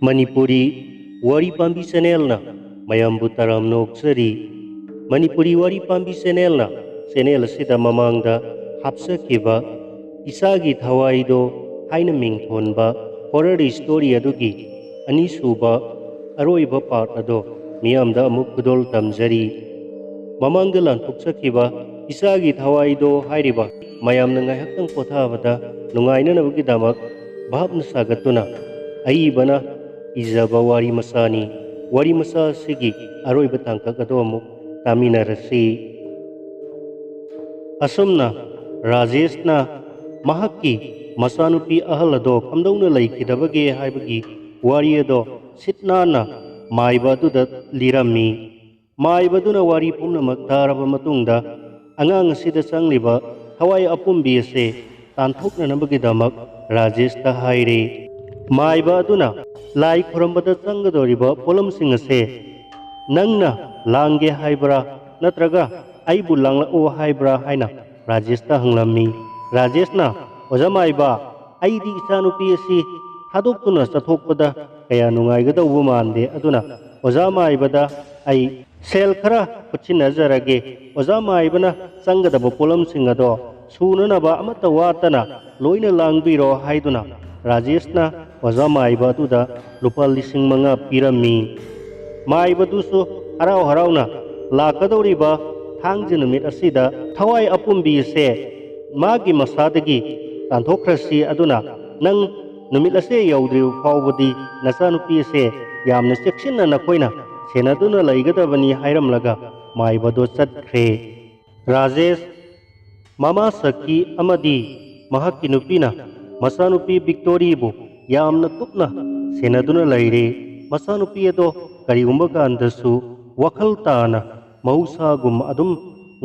Manipuri Wari Pambi channel mayambu taram noksari Manipuri Wari Pambi channel asida mamangda hapsakiba Echagi Thawaido haina mingthonba horror story adugi anisuba aroiba part ado miyamda amuk kudol tamjari mamangda lanthoksakiba Echagi Thawaido hairiba mayamna ngaihaktang pothabada nungainnabgidmk bhapna sagatuna aibana ijaba warimacha sigi aroiba tangkak ado amuk taminarasi asumna Rajeshna mahakki masanupi ahal ado kamdauna laikidabage haibagi wari ado sitnana maiba aduda lirammi maibaduna wari pumnamak taraba matungda angang asida changliba Thawai apumbi ase tanthoknanabagidmak Rajeshta haire maiba aduna lai khurambada changadoriba polamsing ase nangna langge haibra natraga aibu langlao haibra haina Rajeshta hanglammi Rajeshna ojamaiba aidi ichanupi asi thadokuna chathokpada kaya nungaigadauba mande aduna ojamaibada ai sel khara kuchinazarage ojamaibana changadaba polamsing ado sunanaba amata watana loina langbiro haiduna Rajeshna ojamaiba aduda lupa 5,000 pirammi maibadusu harauna lakadoriba thangji numit asida Thawai apumbi ase magi masadagi tanthokrasi aduna nang numit ase yaudriu faubadi nachanupi ase yamna cheksinna nakoina senaduna laigadabani hairamlaga maibado chatkre Rajesh mama saki amadi mahakki nupina masanupi Victory bu yamna tupna senaduna laire masanupi ado karigumba kandasu wakhal tana mausagum adum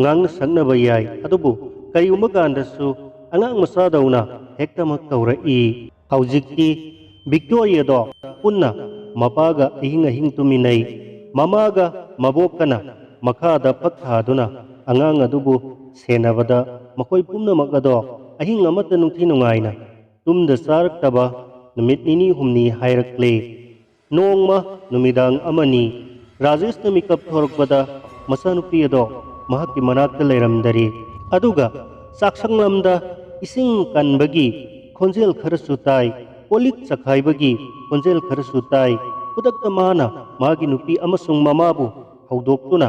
ngang sangnaba yai adubu karigumba kandasu angang masadauna hektamak taurai haujikki Victory ado punna mapaga ahing tuminai mamaga mabokana makhada pathaduna angang adubu senabada makoi pumnamak ado ahing amata nungthi nungaina tumda saraktaba numit nini humni hairakle nongma numidang amani Rajeshna mikap thorakbada masanupi ado mahakki manakta leiramdari aduga saksanglamda ising kanbagi khonjel kharasu tai polik chakhaibagi khonjel kharasu tai pudakta mana magi nupi amasung mamabu haudoktuna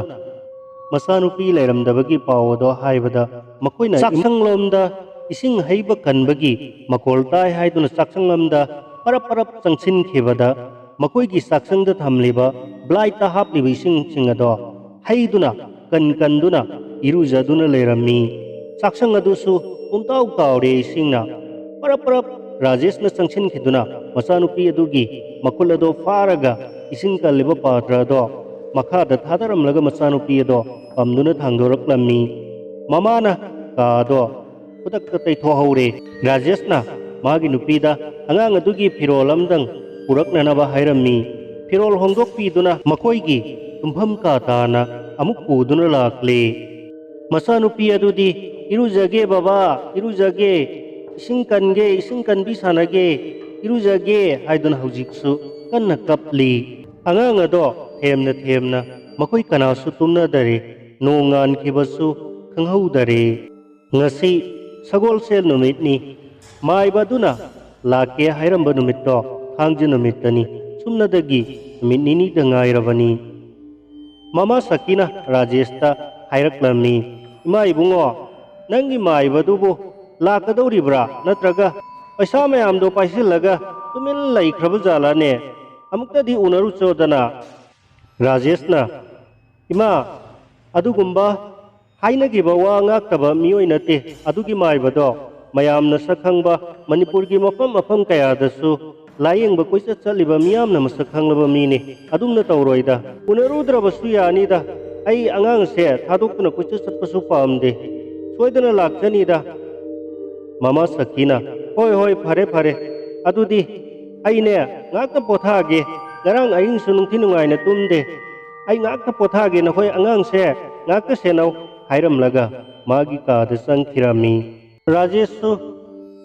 masanupi leiramdabagi pawado haibada makoina saksanglomda ising haiba kanbagi makol tai haiduna saksanglamda parap changsin khebada makoigi saksangda thamliba blaita hapliba ising singado haiduna kanduna irujaduna leirammi saksang adusu umtau kaure isingna parap Rajeshna changsin khiduna masanupi adugi makul ado faraga ising kalliba patra ado makhada thadaramlaga masanupi ado pamduna thangdoraklammi mamana ka ado pudakta taithohaure Rajeshna magi nupida angang adugi firol amdang puraknanaba hairammi firol hongdokpiduna makoigi tumpham ka tana amuk puduna lakle masanupi adudi irujage baba irujage ising kanbi sanage irujage haiduna haujiksu kanna kapli angang ado themna makoi kanasu tumna dare nongan khibasu khanghaudare ngasi sagol sel numitni maibaduna lake hairamba numitto thangji numittani sumnadagi numit nini dangairabani mama sakina Rajeshta hairaklamni ima ibungo nangi maibadubu lakadoribra natraga paisa mayamdo paisilaga tumil laikhraba jalane amuktadi unaru chodana Rajeshna ima adugumba hainagiba wa ngaktaba miyoi nate adugi maibado mayamna sakhangba Manipurgi mafam kayadasu layengba koisa chaliba miyamna masakhanglaba mine adumna tawroida unarudrabasu yanida ai angang se thadokuna koisa chatpasu pamde soidana lakchanida mama sakina hoi phare adudi aine ngakta pothage garang aing sunungthi nungaina tumde ai ngakta pothage na hoi angang se ngakta senau hairamlaga magi kada sangkhirami Rajesh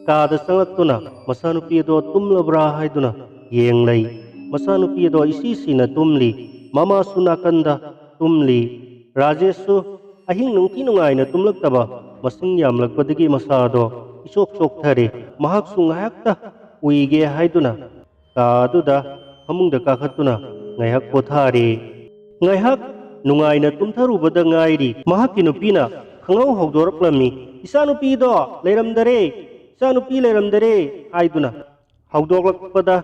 kada sangaktuna masanupi do tumlabra haiduna yenglai masanupi ado isisina tumli mama su nakanda tumli Rajesu ahing nungti nungaina tumlaktaba masing yamlakpadagi masado isok sok thare mahak su ngayakta uige haiduna kaduda hamungda kakhatuna ngayhak pothare ngayhak nungaina tumtharubada ngairi mahakki nupina khangau hawdoraklami isanupi do leiramdare isanupi leiramdare haiduna hawdoklakpada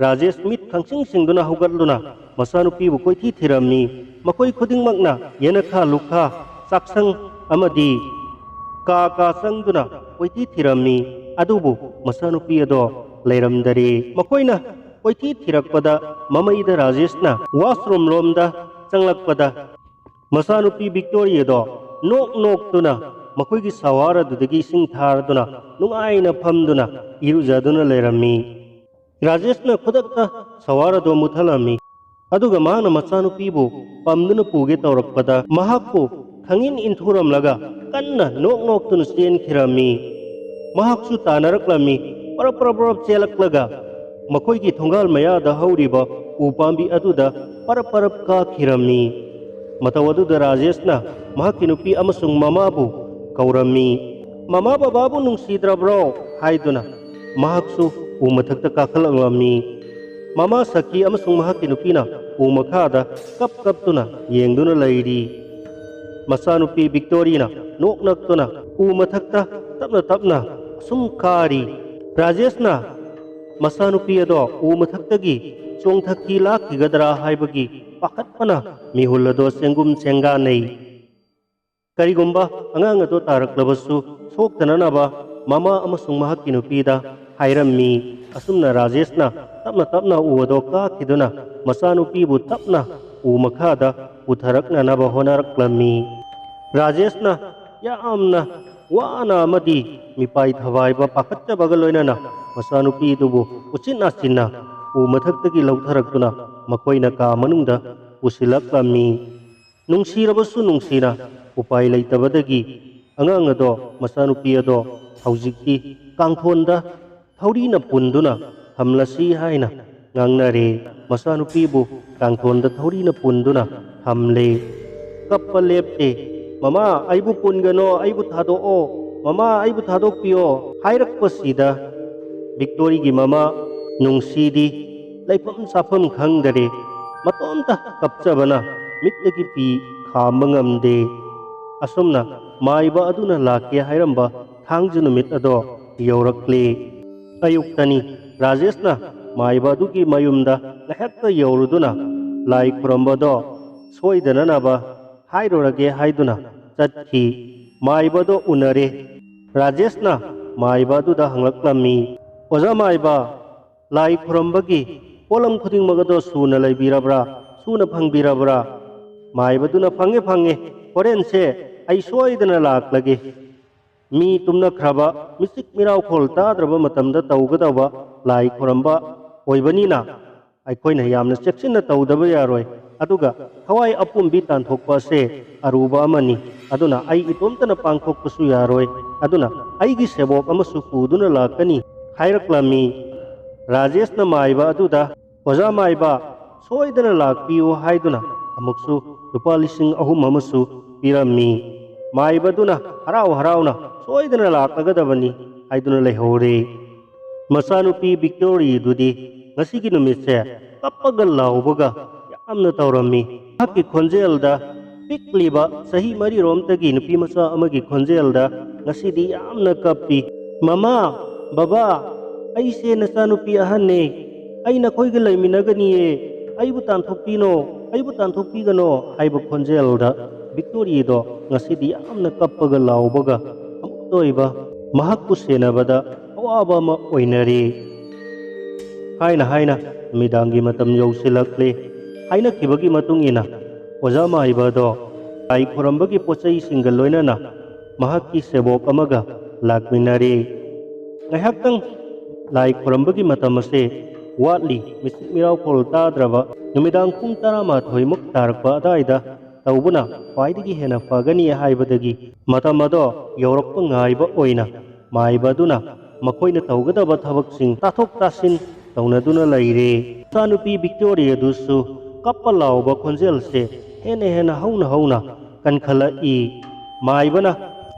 Rajesh mit khangsing singduna hawgatluna masanupi bu koithi thirammi makoi khudingmakna yenakha lukha saksang amadi ka sangduna koithi thirammi adubu masanupi ado leiramdare makoina koithi thirakpada mamaida Rajeshna washroom lomda changlakpada masanupi Victoria do nok tuna makoigi sawara dudagi sing tharduna nungaina phamduna irujaduna leirammi Rajeshna khudakta sawara do muthalami aduga mahana machanupibu pamduna puge tawrakpada mahakku khangin inthuramlaga kanna nok tuna chenkhirami mahaksu tanaraklami parap chelaklaga makoigi thongal mayada hauriba u pambi aduda parap ka khirami matawaduda Rajeshna mahakki nupi amasung mamabu kaurami mama bababu nungsidrabro haiduna mahaksu u mathakta kakhalangami mama Saki amasung mahakki nupina u makhada kap tuna yengduna leiri masanupi Victoria noknaktuna u mathakta tapna sum kari Rajeshna masanupi ado u mathaktagi chongthaki lakhigadra haibagi pakhatpana mihul ado sengum senga nei karigumba angang ado taraklabasu soktananaba mama amasung mahakki nupida hairammi asumna Rajeshna tapna u ado kakhiduna masanupibu tapna u makhada utharaknanaba honaraklami Rajeshna yamna wana amadi mipai thawaiba pakhatchabaga loinana masanupi dubu uchinna chinna u mathaktagi lautharaktuna makoina ka manungda usilaklami nungsirabasu nungsina upai leitabadagi angang ado masanupi ado haujikti kangthonda thaurina punduna hamlasi haina ngangnare masanupibu kangthonda thaurina punduna hamle kappa lepte mama aibu pungano aibu thadoo mama aibu thadokpio hairakpasida Victoria gi mama nungsidi laipam safam khangdare matomta kapchabana mitdagi pi khamangamde asumna maiba aduna lakye hairamba thangju numit ado yaurakle ayuktani Rajeshna maiba adugi mayumda lahakta yauruduna lai khurambado soidananaba hairorage haiduna chathi maibado unare Rajeshna maibadu da hanglaklammi oja maiba lai khurambagi polam khuding magado suna laibirabra suna phangbirabra maibaduna phange horense ai soidana laklage mi tumna khraba misik mirau khol tadraba matamda tawgadawa lai khuramba oibanina aikoina yamna cheksinna tawdaba yaroi aduga thawai apumbi tanthokpa se aruba amani aduna ai itomtana pangthokpasu yaroi aduna aigi sebok amasu puduna lakani hairaklammi Rajeshna maiba aduda oja maiba soidana lakpiu haiduna amuksu lupa lising ahum amasu pirammi maibaduna harauna soidana laklagadabani haiduna lehore masanupi Victoria dudi ngasigi numitse kappaga laubaga yamna tawrammi hakki khonjelda pikliba sahi mari romtagi nupi macha amagi khonjelda ngasidi yamna kappi mama baba aise nasanupi ahanne aina khoiga laiminaganiye aibu tanthokpigano haiba khonjelda Victoria do ngasidi yamna kappaga laubaga amuktoiba mahakku senabada awaba ma oinare haina midangi matam yausilakle haina kibagi matungina oja maiba do ai khurambagi pochai singal loinana mahakki sebok amaga lakminare ngahaktang lai khurambagi matam ase watli misik mirau khol tadraba numidang pung 12 muk tarakpa adaida taubuna khwaidagi hena fagani haibadagi matam ado yaurakpa ngaiba oina maibaduna makoina tawgadaba thabaksing tathok tasin taunaduna laire ꯃꯆꯥꯅꯨꯄꯤ victory ꯑꯗꯨꯁꯨ ꯀꯞꯄ ꯂꯥꯎꯕ ꯈꯣꯟꯖꯦꯜꯁꯦ ꯍꯦꯟꯅ ꯍꯧꯅ ꯀꯟꯈꯠꯂꯛꯏ꯫ ꯃꯥꯏꯕꯅ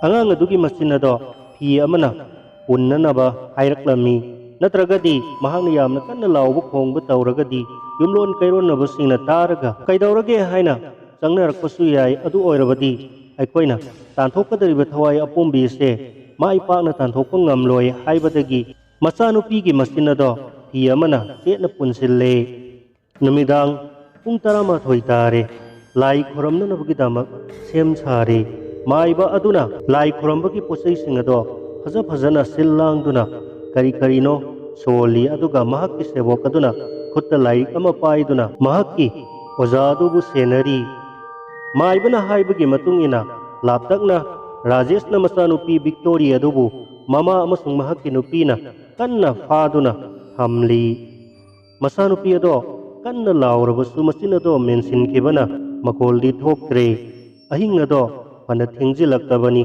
ꯑꯉꯥꯡ ꯑꯗꯨꯒꯤ ꯃꯆꯤꯟ ꯑꯗꯣ ꯐꯤ ꯑꯃꯅ ꯄꯨꯟꯅꯅꯕ ꯍꯥꯏꯔꯛꯂꯝꯃꯤ꯫ ꯅꯠꯇ꯭ꯔꯒꯗꯤ ꯃꯍꯥꯛꯅ ꯌꯥꯝꯅ ꯀꯟꯅ ꯂꯥꯎꯕ ꯈꯣꯡꯕ ꯇꯧꯔꯒꯗꯤ ꯌꯨꯝꯂꯣꯟ ꯀꯩꯔꯣꯟꯅꯕꯁꯤꯡꯅ ꯇꯥꯔꯒ ꯀꯩꯗꯧꯔꯒꯦ ꯍꯥꯏꯅ ꯆꯪꯅꯔꯛꯄꯁꯨ ꯌꯥꯏ꯫ ꯑꯗꯨ ꯑꯣꯏꯔꯕꯗꯤ ꯑꯩꯈꯣꯏꯅ ꯇꯥꯟꯊꯣꯛꯀꯗꯧꯔꯤꯕ ꯊꯋꯥꯏ ꯑꯄꯣꯝꯕꯤꯁꯦ ꯃꯥꯏ ꯄꯥꯛꯅ ꯇꯥꯟꯊꯣꯛꯄ ꯉꯝꯂꯣꯏ ꯍꯥꯏꯕꯗꯒꯤ ꯃꯆꯥꯅꯨꯄꯤꯒꯤ ꯃꯆꯤꯟ ꯑꯗꯣ ꯐꯤ ꯑꯃꯅ ꯆꯦꯠꯅ ꯄꯨꯟꯁꯤꯜꯂꯦ꯫ ꯅꯨꯃꯤꯗꯥꯡ ꯄꯨꯡ 11 ꯇꯥꯔꯦ꯫ ꯂꯥꯏ ꯈꯨꯔꯝꯅꯅꯕꯒꯤꯗꯃꯛ ꯁꯦꯝ ꯁꯥꯔꯦ꯫ ꯃꯥꯏꯕ ꯑꯗꯨꯅ ꯂꯥꯏ ꯈꯨꯔꯝꯕꯒꯤ ꯄꯣꯠꯆꯩꯁꯤꯡ ꯑꯗꯣ ꯐꯖꯅ ꯁꯤꯜ ꯂꯥꯡꯗꯨꯅ ꯀꯔꯤꯅꯣ ꯁꯣꯜꯂꯤ꯫ ꯑꯗꯨꯒ ꯃꯍꯥꯛꯀꯤ ꯁꯦꯕꯣꯛ ꯑꯗꯨꯅ ꯈꯨꯠꯇ ꯂꯥꯏꯔꯤꯛ ꯑꯃ ꯄꯥꯏꯗꯨꯅ ꯃꯍꯥꯛꯀꯤ ꯑꯣꯖꯥ ꯑꯗꯨꯕꯨ ꯁꯦꯟꯅꯔꯤ꯫ ꯃꯥꯏꯕꯅ ꯍꯥꯏꯕꯒꯤ ꯃꯇꯨꯡ ꯏꯟꯅ ꯂꯥꯞꯇꯛꯅ ꯔꯥꯖꯦꯁꯅ ꯃꯆꯥꯅꯨꯄꯤ ꯚꯤꯛꯇꯣꯔꯤ ꯑꯗꯨꯕꯨ ꯃꯃꯥ ꯑꯃꯁꯨꯡ ꯃꯍꯥꯛꯀꯤ ꯅꯨꯄꯤꯅ ꯀꯟꯅ ꯐꯥꯗꯨꯅ ꯊꯝꯂꯤ꯫ ꯃꯆꯥꯅꯨꯄꯤ ꯑꯗꯣ ꯀꯟꯅ ꯂꯥꯎꯔꯕꯁꯨ ꯃꯆꯤꯟ ꯑꯗꯣ ꯃꯦꯟꯁꯤꯟꯈꯤꯕꯅ ꯃꯈꯣꯜꯗꯤ ꯊꯣꯛꯇ꯭ꯔꯦ꯫ ꯑꯍꯤꯡ ꯑꯗꯣ ꯐꯅ ꯊꯦꯡꯖꯤꯜꯂꯛꯂꯕꯅꯤ꯫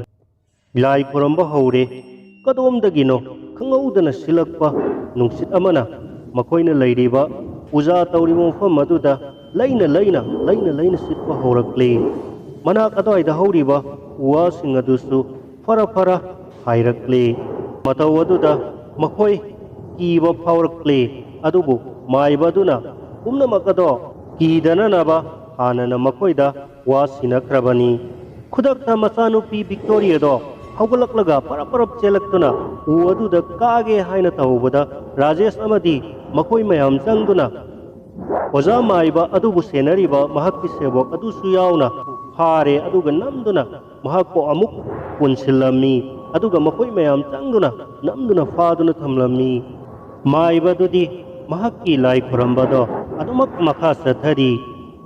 ꯂꯥꯏ ꯈꯨꯔꯝꯕ ꯍꯧꯔꯦ꯫ ꯀꯗꯣꯝꯗꯒꯤꯅꯣ ꯈꯪꯍꯧꯗꯅ ꯁꯤꯜꯂꯛꯄ ꯅꯨꯡꯁꯤꯠ ꯑꯃꯅ ꯃꯈꯣꯏꯅ ꯂꯩꯔꯤꯕ ꯄꯨꯖꯥ ꯇꯧꯔꯤꯕ ꯃꯐꯝ ꯑꯗꯨꯗ ꯂꯩꯅ ꯁꯤꯠꯄ ꯍꯧꯔꯛꯂꯦ꯫ ꯃꯅꯥꯛ ꯑꯗꯨꯋꯥꯏꯗ ꯍꯧꯔꯤꯕ ꯎ ꯋꯥꯁꯤꯡ ꯑꯗꯨꯁꯨ ꯐꯔ ꯍꯥꯏꯔꯛꯂꯦ꯫ ꯃꯇꯧ ꯑꯗꯨꯗ ꯃꯈꯣꯏ ꯀꯤꯕ ꯐꯥꯎꯔꯛꯂꯦ꯫ ꯑꯗꯨꯕꯨ ꯃꯥꯏꯕ ꯑꯗꯨꯅ ꯄꯨꯝꯅꯃꯛ ꯑꯗꯣ ꯀꯤꯗꯅꯅꯕ ꯍꯥꯟꯅꯅ ꯃꯈꯣꯏꯗ ꯋꯥ ꯁꯤꯟꯅꯈ꯭ꯔꯕꯅꯤ꯫ ꯈꯨꯗꯛꯇ ꯃꯆꯥꯅꯨꯄꯤ ꯚꯤꯛꯇꯣꯔꯤ ꯑꯗꯣ ꯍꯧꯒꯠꯂꯛꯂꯒ ꯄꯔꯞ ꯆꯦꯜꯂꯛꯇꯨꯅ ꯎ ꯑꯗꯨꯗ ꯀꯥꯒꯦ ꯍꯥꯏꯅ ꯇꯧꯕꯗ ꯔꯥꯖꯦꯁ ꯑꯃꯗꯤ ꯃꯈꯣꯏ ꯃꯌꯥꯝ ꯆꯪꯗꯨꯅ ꯑꯣꯖꯥ ꯃꯥꯏꯕ ꯑꯗꯨꯕꯨ ꯁꯦꯟꯅꯔꯤꯕ ꯃꯍꯥꯛꯀꯤ ꯁꯦꯕꯣꯛ ꯑꯗꯨꯁꯨ ꯌꯥꯎꯅ ꯐꯥꯔꯦ꯫ ꯑꯗꯨꯒ ꯅꯝꯗꯨꯅ ꯃꯍꯥꯛꯄꯨ ꯑꯃꯨꯛ ꯄꯨꯟꯁꯤꯜꯂꯝꯃꯤ꯫ ꯑꯗꯨꯒ ꯃꯈꯣꯏ ꯃꯌꯥꯝ ꯆꯪꯗꯨꯅ ꯅꯝꯗꯨꯅ ꯐꯥꯗꯨꯅ ꯊꯝꯂꯝꯃꯤ꯫ ꯃꯥꯏꯕ ꯑꯗꯨꯗꯤ ꯃꯍꯥꯛꯀꯤ ꯂꯥꯏ ꯈꯨꯔꯝꯕꯗꯣ ꯑꯗꯨꯃꯛ ꯃꯈꯥ ꯆꯠꯊꯔꯤ꯫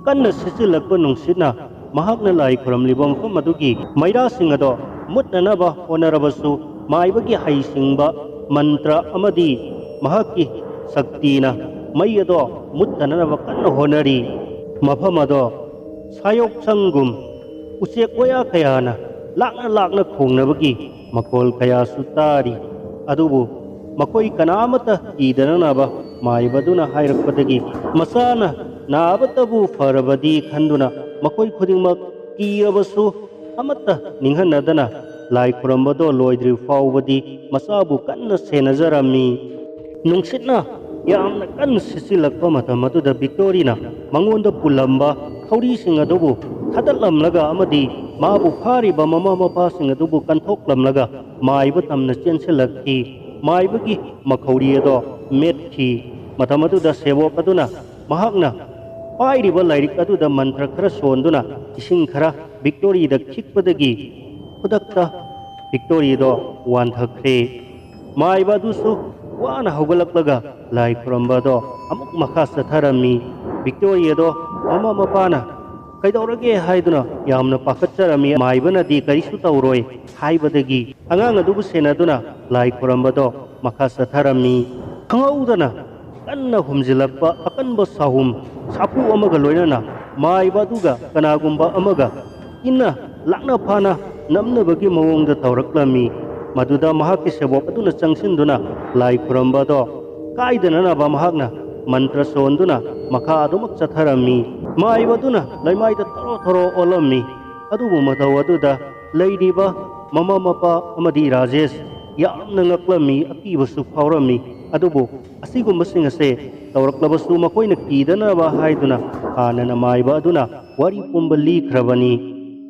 ꯀꯟꯅ ꯁꯤꯠꯆꯤꯜꯂꯛꯄ ꯅꯨꯡꯁꯤꯠꯅ ꯃꯍꯥꯛꯅ ꯂꯥꯏ ꯈꯨꯔꯝꯂꯤꯕ ꯃꯐꯝ ꯑꯗꯨꯒꯤ ꯃꯩꯔꯥꯁꯤꯡ ꯑꯗꯣ ꯃꯨꯠꯅꯅꯕ ꯍꯣꯠꯅꯔꯕꯁꯨ ꯃꯥꯏꯕꯒꯤ ꯍꯩꯁꯤꯡꯕ ꯃꯟꯇ꯭ꯔ ꯑꯃꯗꯤ ꯃꯍꯥꯛꯀꯤ ꯁꯛꯇꯤꯅ ꯃꯩ ꯑꯗꯣ ꯃꯨꯠꯇꯅꯅꯕ ꯀꯟꯅ ꯍꯣꯠꯅꯔꯤ꯫ ꯃꯐꯝ ꯑꯗꯣ ꯁꯥꯌꯣꯛꯁꯪꯒꯨꯝ ꯎꯆꯦꯛ ꯋꯥꯌꯥ ꯀꯌꯥꯅ ꯂꯥꯛꯅ ꯈꯣꯡꯅꯕꯒꯤ ꯃꯈꯣꯜ ꯀꯌꯥꯁꯨ ꯇꯥꯔꯤ꯫ ꯑꯗꯨꯕꯨ ꯃꯈꯣꯏ ꯀꯅꯥꯃꯠꯇ ꯀꯤꯗꯅꯅꯕ ꯃꯥꯏꯕ ꯑꯗꯨꯅ ꯍꯥꯏꯔꯛꯄꯗꯒꯤ ꯃꯆꯥꯅ ꯅꯥꯕꯇꯕꯨ ꯐꯔꯕꯗꯤ ꯈꯟꯗꯨꯅ ꯃꯈꯣꯏ ꯈꯨꯗꯤꯡꯃꯛ ꯀꯤꯔꯕꯁꯨ ꯑꯃꯠꯇ ꯅꯤꯡꯍꯟꯅꯗꯅ ꯂꯥꯏ ꯈꯨꯔꯝꯕꯗꯣ ꯂꯣꯏꯗ꯭ꯔꯤ ꯐꯥꯎꯕꯗꯤ ꯃꯆꯥꯕꯨ ꯀꯟꯅ ꯁꯦꯟꯅꯖꯔꯝꯃꯤ꯫ ꯅꯨꯡꯁꯤꯠꯅ ꯌꯥꯝꯅ ꯀꯟꯅ ꯁꯤꯠꯆꯤꯜꯂꯛꯄ ꯃꯇꯝ ꯑꯗꯨꯗ ꯚꯤꯛꯇꯣꯔꯤꯅ ꯃꯉꯣꯟꯗ ꯄꯨꯜꯂꯝꯕ ꯊꯧꯔꯤꯁꯤꯡ ꯑꯗꯨꯕꯨ ꯊꯥꯗꯠꯂꯝꯂꯒ ꯑꯃꯗꯤ ꯃꯥꯕꯨ ꯐꯥꯔꯤꯕ ꯃꯃꯥ ꯃꯄꯥꯁꯤꯡ ꯑꯗꯨꯕꯨ ꯀꯟꯊꯣꯛꯂꯝꯂꯒ ꯃꯥꯏꯕ ꯇꯝꯅ ꯆꯦꯟꯁꯤꯜꯂꯛꯈꯤ꯫ ꯃꯥꯏꯕꯒꯤ ꯃꯈꯧꯔꯤ ꯑꯗꯣ ꯃꯦꯠꯈꯤ꯫ ꯃꯇꯝ ꯑꯗꯨꯗ ꯁꯦꯕꯣꯛ ꯑꯗꯨꯅ ꯃꯍꯥꯛꯅ ꯄꯥꯏꯔꯤꯕ ꯂꯥꯏꯔꯤꯛ ꯑꯗꯨꯗ ꯃꯟꯇ꯭ꯔ ꯈꯔ ꯁꯣꯟꯗꯨꯅ ꯏꯁꯤꯡ ꯈꯔ ꯚꯤꯛꯇꯣꯔꯤꯗ ꯈꯤꯛꯄꯗꯒꯤ ꯈꯨꯗꯛꯇ ꯚꯤꯛꯇꯣꯔꯤꯗꯣ ꯋꯥꯟꯊꯈ꯭ꯔꯦ꯫ ꯃꯥꯏꯕ ꯑꯗꯨꯁꯨ ꯋꯥꯅ ꯍꯧꯒꯠꯂꯛꯂꯒ ꯂꯥꯏ ꯈꯨꯔꯝꯕꯗꯣ ꯑꯃꯨꯛ ꯃꯈꯥ ꯆꯠꯊꯔꯝꯃꯤ꯫ ꯚꯤꯛꯇꯣꯔꯤ ꯑꯗꯣ ꯃꯃꯥ ꯃꯄꯥꯅ ꯀꯩꯗꯧꯔꯒꯦ ꯍꯥꯏꯗꯨꯅ ꯌꯥꯝꯅ ꯄꯥꯈꯠꯆꯔꯝꯃꯤ꯫ ꯃꯥꯏꯕꯅꯗꯤ ꯀꯔꯤꯁꯨ ꯇꯧꯔꯣꯏ ꯍꯥꯏꯕꯗꯒꯤ ꯑꯉꯥꯡ ꯑꯗꯨꯕꯨ ꯁꯦꯟꯅꯗꯨꯅ ꯂꯥꯏ ꯈꯨꯔꯝꯕꯗꯣ ꯃꯈꯥ ꯆꯠꯊꯔꯝꯃꯤ꯫ ꯈꯪꯍꯧꯗꯅ ꯀꯟꯅ ꯍꯨꯝꯖꯤꯜꯂꯛꯄ ꯑꯀꯟꯕ ꯁꯥꯐꯨ ꯑꯃꯒ ꯂꯣꯏꯅꯅ ꯃꯥꯏꯕ ꯑꯗꯨꯒ ꯀꯅꯥꯒꯨꯝꯕ ꯑꯃꯒ ꯏꯟꯅ ꯂꯥꯛꯅ ꯐꯥꯅ ꯅꯝꯅꯕꯒꯤ ꯃꯑꯣꯡꯗ ꯇꯧꯔꯛꯂꯝꯃꯤ꯫ ꯃꯗꯨꯗ ꯃꯍꯥꯛꯀꯤ ꯁꯦꯕꯣꯛ ꯑꯗꯨꯅ ꯆꯪꯁꯤꯟꯗꯨꯅ ꯂꯥꯏ ꯈꯨꯔꯝꯕꯗꯣ ꯀꯥꯏꯗꯅꯅꯕ ꯃꯍꯥꯛꯅ ꯃꯟꯇ꯭ꯔ ꯁꯣꯟꯗꯨꯅ ꯃꯈꯥ ꯑꯗꯨꯃꯛ ꯆꯠꯊꯔꯝꯃꯤ꯫ ꯃꯥꯏꯕ ꯑꯗꯨꯅ ꯂꯩꯃꯥꯏꯗ ꯊꯣꯔꯣ ꯑꯣꯜꯂꯝꯃꯤ꯫ ꯑꯗꯨꯕꯨ ꯃꯇꯧ ꯑꯗꯨꯗ ꯂꯩꯔꯤꯕ ꯃꯃꯥ ꯃꯄꯥ ꯑꯃꯗꯤ ꯔꯥꯖꯦꯁ ꯌꯥꯝꯅ ꯉꯛꯂꯝꯃꯤ, ꯑꯀꯤꯕꯁꯨ ꯐꯥꯎꯔꯝꯃꯤ꯫ ꯑꯗꯨꯕꯨ ꯑꯁꯤꯒꯨꯝꯕꯁꯤꯡ ꯑꯁꯦ ꯇꯧꯔꯛꯂꯕꯁꯨ ꯃꯈꯣꯏꯅ ꯀꯤꯗꯅꯕ ꯍꯥꯏꯗꯨꯅ ꯍꯥꯟꯅꯅ ꯃꯥꯏꯕ ꯑꯗꯨꯅ ꯋꯥꯔꯤ ꯄꯨꯝꯕ ꯂꯤꯈ꯭ꯔꯕꯅꯤ꯫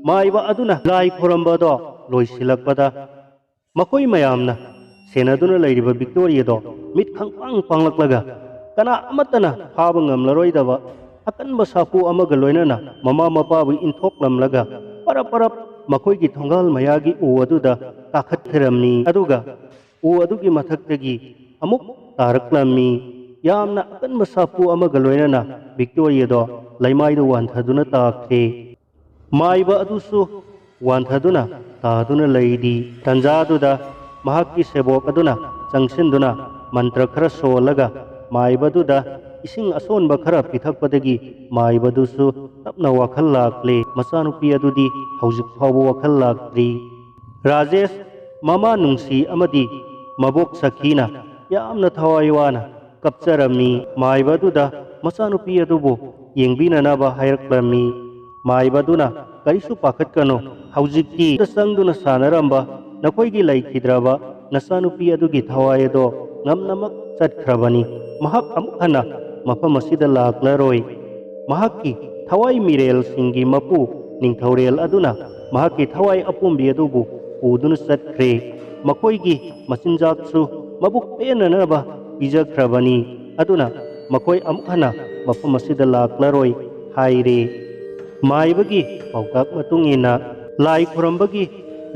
ꯃꯥꯏꯕ ꯑꯗꯨꯅ ꯂꯥꯏ ꯈꯨꯔꯝꯕꯗꯣ ꯂꯣꯏꯁꯤꯜꯂꯛꯄꯗ ꯃꯈꯣꯏ ꯃꯌꯥꯝꯅ ꯁꯦꯟꯅꯗꯨꯅ ꯂꯩꯔꯤꯕ ꯚꯤꯛꯇꯣꯔꯤ ꯑꯗꯣ ꯃꯤꯠ ꯈꯪꯄꯥꯡ ꯄꯥꯡꯂꯛꯂꯒ ꯀꯅꯥ ꯑꯃꯠꯇꯅ ꯐꯥꯕ ꯉꯝꯂꯔꯣꯏꯗꯕ ꯑꯀꯟꯕ ꯁꯥꯐꯨ ꯑꯃꯒ ꯂꯣꯏꯅꯅ ꯃꯃꯥ ꯃꯄꯥꯕꯨ ꯏꯟꯊꯣꯛꯂꯝꯂꯒ ꯄꯔꯞ ꯃꯈꯣꯏꯒꯤ ꯊꯣꯡꯒꯥꯜ ꯃꯌꯥꯒꯤ ꯎ ꯑꯗꯨꯗ ꯀꯥꯈꯠꯈꯤꯔꯝꯃꯤ꯫ ꯑꯗꯨꯒ ꯎ ꯑꯗꯨꯒꯤ ꯃꯊꯛꯇꯒꯤ ꯑꯃꯨꯛ ꯇꯥꯔꯛꯂꯝꯃꯤ꯫ ꯌꯥꯝꯅ ꯑꯀꯟꯕ ꯁꯥꯐꯨ ꯑꯃꯒ ꯂꯣꯏꯅꯅ ꯚꯤꯛꯇꯣꯔꯤ ꯑꯗꯣ ꯂꯩꯃꯥꯏꯗ ꯋꯥꯟꯊꯗꯨꯅ ꯇꯥꯈ꯭ꯔꯦ꯫ ꯃꯥꯏꯕ ꯑꯗꯨꯁꯨ ꯋꯥꯟꯊꯗꯨꯅ ꯇꯥꯗꯨꯅ ꯂꯩꯔꯤ꯫ ꯇꯟꯖꯥꯗꯨꯗ ꯃꯍꯥꯛꯀꯤ ꯁꯦꯕꯣꯛ ꯑꯗꯨꯅ ꯆꯪꯁꯤꯟꯗꯨꯅ ꯃꯟꯇ꯭ꯔ ꯈꯔ ꯁꯣꯜꯂꯒ ꯃꯥꯏꯕꯗꯨꯗ ꯏꯁꯤꯡ ꯑꯁꯣꯟꯕ ꯈꯔ ꯄꯤꯊꯛꯄꯗꯒꯤ ꯃꯥꯏꯕꯗꯨꯁꯨ ꯇꯞꯅ ꯋꯥꯈꯜ ꯂꯥꯛꯂꯦ꯫ ꯃꯆꯥꯅꯨꯄꯤ ꯑꯗꯨꯗꯤ ꯍꯧꯖꯤꯛ ꯐꯥꯎꯕ ꯋꯥꯈꯜ ꯂꯥꯛꯇ꯭ꯔꯤ꯫ ꯔꯥꯖꯦꯁ ꯃꯃꯥ ꯅꯨꯡꯁꯤ ꯑꯃꯗꯤ ꯃꯕꯣꯛ ꯁꯈꯤꯅ ꯌꯥꯝꯅ ꯊꯋꯥꯏ ꯋꯥꯅ ꯀꯞꯆꯔꯝꯃꯤ꯫ ꯃꯥꯏꯕ ꯑꯗꯨꯗ masanupi adubu yengbinanaba hairaklammi maibaduna karisu pakhatkano haujikti sangduna sanaramba nakoigi laikhidraba nasanupi adugi Thawaido ngamnamak chatkrabani mahak amuk hana mafam asida laklaroi mahakki Thawai mirel singi mapu ningthaurel aduna mahakki Thawai apumbi adubu uduna chatkre makoigi machinjaksu mabuk penanaba pijakhrabani aduna makoi amuk hana mafam asida laklaroi haire maibagi paukak matungina lai khurambagi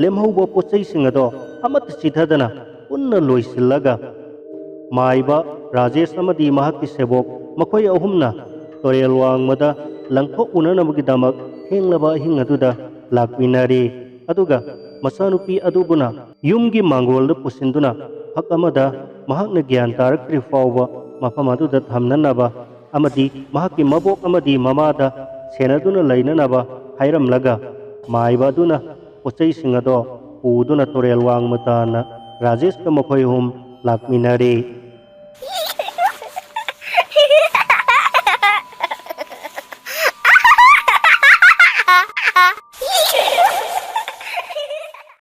lemhauba pochai singado amat chithadana punna loisillaga maiba Rajesh amadi mahakki sebok makoi ahumna torel wangmada langthok unanabagi damak henglaba hing aduda lakminare aduga masanupi adubuna yumgi mangolda pusinduna hak amada mahakna gyan tarakri fawba mafam aduda thamnanaba amadi mahakki mabok amadi mamada senaduna lainanaba hairamlaga maiba aduna pochai singado uduna torel wangmatana Rajesh ka makoi hum lakminare